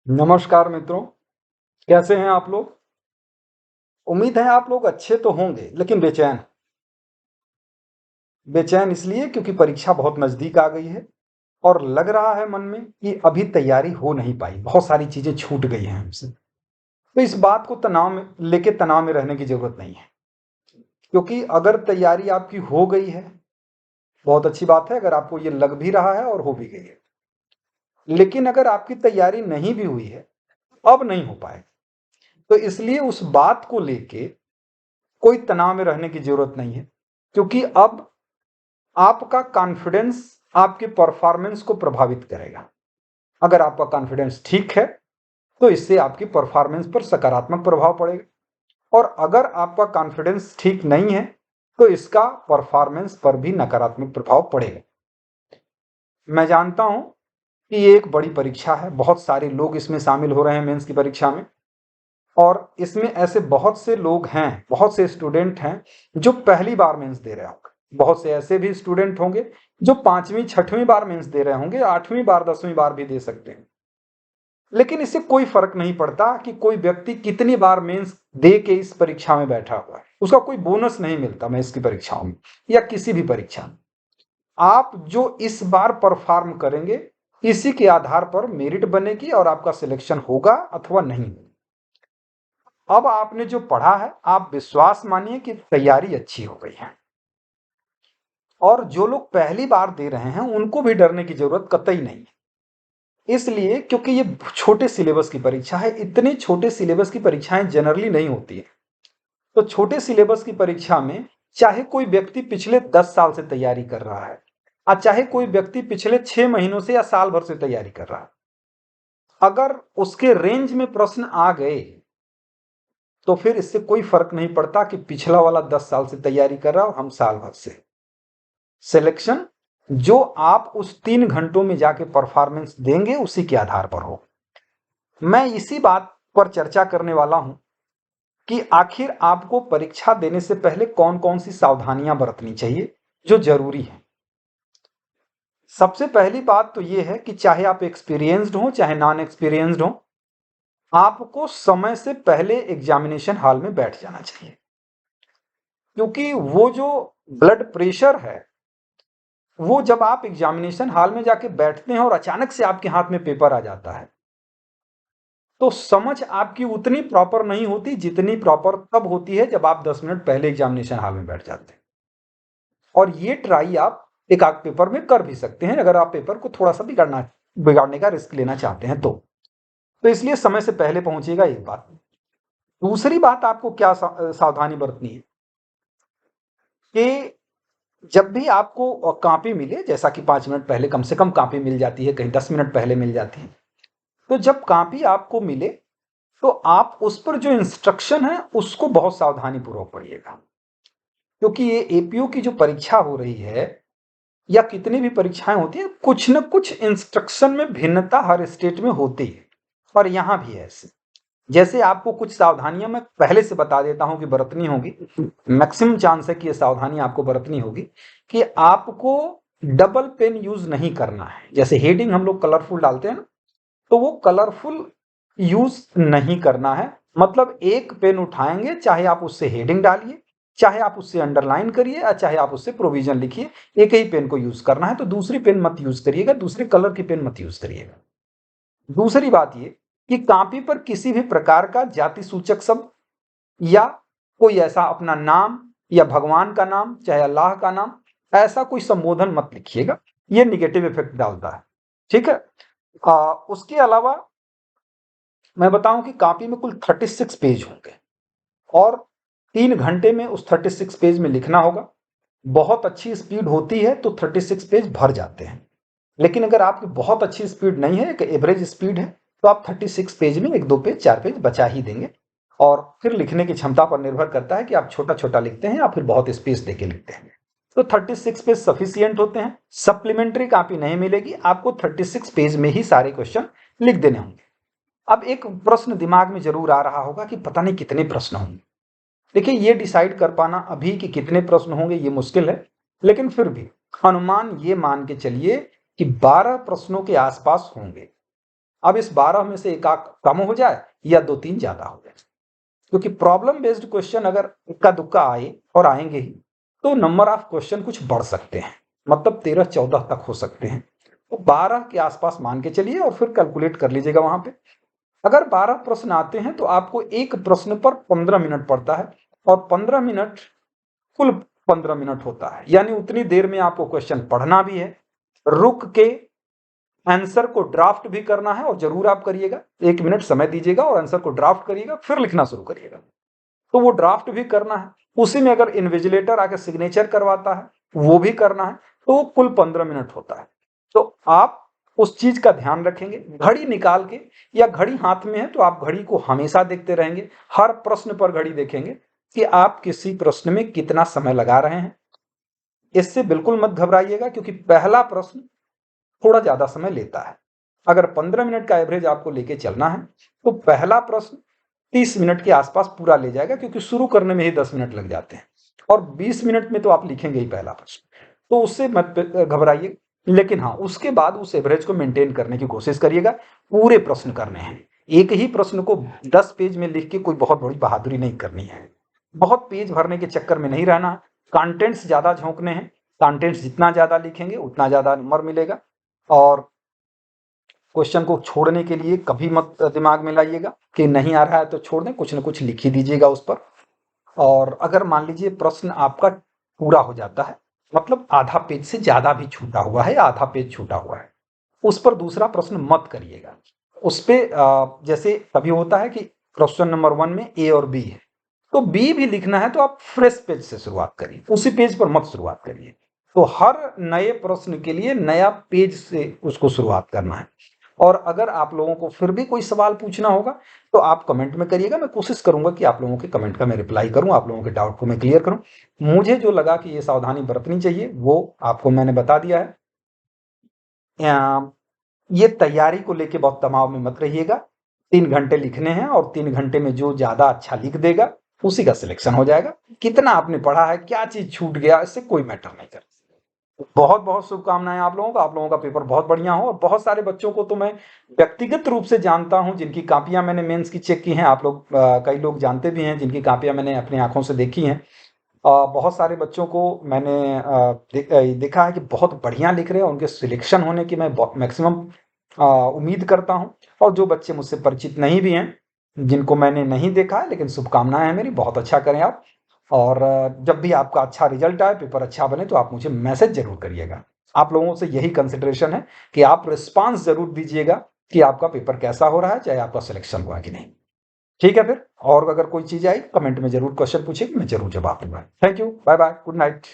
नमस्कार मित्रों, कैसे हैं आप लोग? उम्मीद है आप लोग अच्छे तो होंगे, लेकिन बेचैन। बेचैन इसलिए क्योंकि परीक्षा बहुत नज़दीक आ गई है और लग रहा है मन में कि अभी तैयारी हो नहीं पाई, बहुत सारी चीज़ें छूट गई हैं हमसे। तो इस बात को तनाव में रहने की ज़रूरत नहीं है, क्योंकि अगर तैयारी आपकी हो गई है, बहुत अच्छी बात है अगर आपको ये लग भी रहा है और हो भी गई है। लेकिन अगर आपकी तैयारी नहीं भी हुई है, अब नहीं हो पाए, तो इसलिए उस बात को लेके कोई तनाव में रहने की ज़रूरत नहीं है, क्योंकि अब आपका कॉन्फिडेंस आपके परफॉर्मेंस को प्रभावित करेगा। अगर आपका कॉन्फिडेंस ठीक है, तो इससे आपकी परफॉर्मेंस पर सकारात्मक प्रभाव पड़ेगा और अगर आपका कॉन्फिडेंस ठीक नहीं है, तो इसका परफॉर्मेंस पर भी नकारात्मक प्रभाव पड़ेगा। मैं जानता हूं कि ये एक बड़ी परीक्षा है, बहुत सारे लोग इसमें शामिल हो रहे हैं मेंस की परीक्षा में और इसमें ऐसे बहुत से लोग हैं, बहुत से स्टूडेंट हैं जो पहली बार मेंस दे रहे होंगे। बहुत से ऐसे भी स्टूडेंट होंगे जो 5वीं 6वीं बार मेंस दे रहे होंगे, 8वीं बार 10वीं बार भी दे सकते हैं। लेकिन इससे कोई फर्क नहीं पड़ता कि कोई व्यक्ति कितनी बार मेंस दे के इस परीक्षा में बैठा हुआ है, उसका कोई बोनस नहीं मिलता मेंस की परीक्षाओं में या किसी भी परीक्षा में। आप जो इस बार परफॉर्म करेंगे, इसी के आधार पर मेरिट बनेगी और आपका सिलेक्शन होगा अथवा नहीं। अब आपने जो पढ़ा है, आप विश्वास मानिए कि तैयारी अच्छी हो गई है और जो लोग पहली बार दे रहे हैं उनको भी डरने की जरूरत कतई नहीं है। इसलिए क्योंकि ये छोटे सिलेबस की परीक्षा है, इतने छोटे सिलेबस की परीक्षाएं जनरली नहीं होती है। तो छोटे सिलेबस की परीक्षा में चाहे कोई व्यक्ति पिछले 10 साल से तैयारी कर रहा है और चाहे कोई व्यक्ति पिछले 6 महीनों से या साल भर से तैयारी कर रहा है, अगर उसके रेंज में प्रश्न आ गए तो फिर इससे कोई फर्क नहीं पड़ता कि पिछला वाला 10 साल से तैयारी कर रहा है और हम साल भर से। सिलेक्शन जो आप उस 3 घंटों में जाके परफॉर्मेंस देंगे उसी के आधार पर हो। मैं इसी बात पर चर्चा करने वाला हूं कि आखिर आपको परीक्षा देने से पहले कौन कौन सी सावधानियां बरतनी चाहिए जो जरूरी है। सबसे पहली बात तो यह है कि चाहे आप एक्सपीरियंस्ड हो चाहे नॉन एक्सपीरियंस्ड हो, आपको समय से पहले एग्जामिनेशन हॉल में बैठ जाना चाहिए, क्योंकि वो जो ब्लड प्रेशर है, वो जब आप एग्जामिनेशन हॉल में जाके बैठते हैं और अचानक से आपके हाथ में पेपर आ जाता है, तो समझ आपकी उतनी प्रॉपर नहीं होती जितनी प्रॉपर तब होती है जब आप 10 मिनट पहले एग्जामिनेशन हॉल में बैठ जाते हैं। और ये ट्राई आप एक आध पेपर में कर भी सकते हैं अगर आप पेपर को थोड़ा सा बिगाड़ने का रिस्क लेना चाहते हैं तो इसलिए समय से पहले पहुंचेगा एक बात। दूसरी बात आपको क्या सावधानी बरतनी है कि जब भी आपको कॉपी मिले, जैसा कि 5 मिनट पहले कम से कम कॉपी मिल जाती है, कहीं 10 मिनट पहले मिल जाती है, तो जब कॉपी आपको मिले तो आप उस पर जो इंस्ट्रक्शन है उसको बहुत सावधानी पूर्वक पढ़िएगा, क्योंकि ये एपीओ की जो परीक्षा हो रही है या कितनी भी परीक्षाएं होती है, कुछ न कुछ इंस्ट्रक्शन में भिन्नता हर स्टेट में होती है और यहां भी है ऐसे। जैसे आपको कुछ सावधानियां मैं पहले से बता देता हूं कि बरतनी होगी, मैक्सिमम चांस है कि ये सावधानी आपको बरतनी होगी कि आपको डबल पेन यूज नहीं करना है। जैसे हेडिंग हम लोग कलरफुल डालते हैं ना, तो वो कलरफुल यूज नहीं करना है। मतलब एक पेन उठाएंगे, चाहे आप उससे हेडिंग डालिए, चाहे आप उससे अंडरलाइन करिए या चाहे आप उससे प्रोविजन लिखिए, एक ही पेन को यूज करना है। तो दूसरी पेन मत यूज करिएगा, दूसरे कलर की पेन मत यूज करिएगा। दूसरी बात ये कि कॉपी पर किसी भी प्रकार का जाति सूचक शब्द या कोई ऐसा अपना नाम या भगवान का नाम चाहे अल्लाह का नाम, ऐसा कोई संबोधन मत लिखिएगा, ये निगेटिव इफेक्ट डालता है। ठीक है। उसके अलावा मैं बताऊं कि कॉपी में कुल 36 पेज होंगे और 3 घंटे में उस 36 पेज में लिखना होगा। बहुत अच्छी स्पीड होती है तो 36 पेज भर जाते हैं, लेकिन अगर आपकी बहुत अच्छी स्पीड नहीं है, एक एवरेज स्पीड है, तो आप 36 पेज में 1 2 पेज 4 पेज बचा ही देंगे। और फिर लिखने की क्षमता पर निर्भर करता है कि आप छोटा छोटा लिखते हैं या फिर बहुत स्पेस देके लिखते हैं। तो 36 पेज सफिशियंट होते हैं। सप्लीमेंट्री कॉपी नहीं मिलेगी, आपको 36 पेज में ही सारे क्वेश्चन लिख देने होंगे। अब एक प्रश्न दिमाग में जरूर आ रहा होगा कि पता नहीं कितने प्रश्न होंगे। देखिए, ये डिसाइड कर पाना अभी कि कितने प्रश्न होंगे ये मुश्किल है, लेकिन फिर भी अनुमान ये मान के चलिए कि 12 प्रश्नों के आसपास होंगे। अब इस 12 में से एक आध कम हो जाए या 2-3 ज्यादा हो जाए, क्योंकि प्रॉब्लम बेस्ड क्वेश्चन अगर इक्का दुक्का आए, और आएंगे ही, तो नंबर ऑफ क्वेश्चन कुछ बढ़ सकते हैं, मतलब 13-14 तक हो सकते हैं। तो 12 के आसपास मान के चलिए और फिर कैलकुलेट कर लीजिएगा वहां पे। अगर 12 प्रश्न आते हैं तो आपको एक प्रश्न पर 15 मिनट पड़ता है, और 15 मिनट कुल 15 मिनट होता है, यानी उतनी देर में आपको क्वेश्चन पढ़ना भी है, रुक के आंसर को ड्राफ्ट भी करना है, और जरूर आप करिएगा, 1 मिनट समय दीजिएगा और आंसर को ड्राफ्ट करिएगा, फिर लिखना शुरू करिएगा। तो वो ड्राफ्ट भी करना है, उसी में अगर इन्विजिलेटर आके सिग्नेचर करवाता है वो भी करना है, तो वो कुल 15 मिनट होता है। तो आप उस चीज का ध्यान रखेंगे, घड़ी निकाल के, या घड़ी हाथ में है तो आप घड़ी को हमेशा देखते रहेंगे, हर प्रश्न पर घड़ी देखेंगे कि आप किसी प्रश्न में कितना समय लगा रहे हैं। इससे बिल्कुल मत घबराइएगा, क्योंकि पहला प्रश्न थोड़ा ज्यादा समय लेता है। अगर 15 मिनट का एवरेज आपको लेके चलना है तो पहला प्रश्न 30 मिनट के आसपास पूरा ले जाएगा, क्योंकि शुरू करने में ही 10 मिनट लग जाते हैं, और 20 मिनट में तो आप लिखेंगे ही पहला प्रश्न, तो उससे मत घबराइए। लेकिन हाँ, उसके बाद उस एवरेज को मेंटेन करने की कोशिश करिएगा। पूरे प्रश्न करने हैं, एक ही प्रश्न को 10 पेज में लिख के कोई बहुत बड़ी बहादुरी नहीं करनी है, बहुत पेज भरने के चक्कर में नहीं रहना। कंटेंट्स ज्यादा झोंकने हैं, कंटेंट्स जितना ज्यादा लिखेंगे उतना ज्यादा नंबर मिलेगा। और क्वेश्चन को छोड़ने के लिए कभी मत दिमाग में लाइएगा कि नहीं आ रहा है तो छोड़ दें, कुछ ना कुछ लिख ही दीजिएगा उस पर। और अगर मान लीजिए प्रश्न आपका पूरा हो जाता है, मतलब आधा पेज से ज्यादा भी छूटा हुआ है, आधा पेज छूटा हुआ है, उस पर दूसरा प्रश्न मत करिएगा। उस पे जैसे कभी होता है कि क्वेश्चन नंबर 1 में ए और बी है, तो बी भी लिखना है तो आप फ्रेश पेज से शुरुआत करिए, उसी पेज पर मत शुरुआत करिए। तो हर नए प्रश्न के लिए नया पेज से उसको शुरुआत करना है। और अगर आप लोगों को फिर भी कोई सवाल पूछना होगा तो आप कमेंट में करिएगा, मैं कोशिश करूंगा कि आप लोगों के कमेंट का मैं रिप्लाई करूं, आप लोगों के डाउट को मैं क्लियर करूं। मुझे जो लगा कि ये सावधानी बरतनी चाहिए वो आपको मैंने बता दिया है। ये तैयारी को लेके बहुत तनाव में मत रहिएगा। 3 घंटे लिखने हैं, और 3 घंटे में जो ज्यादा अच्छा लिख देगा उसी का सिलेक्शन हो जाएगा। कितना आपने पढ़ा है, क्या चीज छूट गया, इससे कोई मैटर नहीं करता। बहुत बहुत शुभकामनाएं आप लोगों को, आप लोगों का पेपर बहुत बढ़िया हो। और बहुत सारे बच्चों को तो मैं व्यक्तिगत रूप से जानता हूं जिनकी कापियां मैंने मेंस की चेक की हैं। आप लोग कई लोग जानते भी हैं जिनकी कापियां मैंने अपनी आंखों से देखी हैं। बहुत सारे बच्चों को मैंने देखा है कि बहुत बढ़िया लिख रहे हैं, उनके सिलेक्शन होने की मैं मैक्सिमम उम्मीद करता हूं। और जो बच्चे मुझसे परिचित नहीं भी हैं, जिनको मैंने नहीं देखा है, लेकिन शुभकामनाएं हैं मेरी, बहुत अच्छा करें आप। और जब भी आपका अच्छा रिजल्ट आए, पेपर अच्छा बने, तो आप मुझे मैसेज जरूर करिएगा। आप लोगों से यही कंसिडरेशन है कि आप रिस्पांस जरूर दीजिएगा कि आपका पेपर कैसा हो रहा है, चाहे आपका सिलेक्शन हुआ कि नहीं। ठीक है फिर, और अगर कोई चीज आई कमेंट में जरूर क्वेश्चन पूछिए, मैं जरूर जवाब दूंगा। Thank you, bye bye, good night.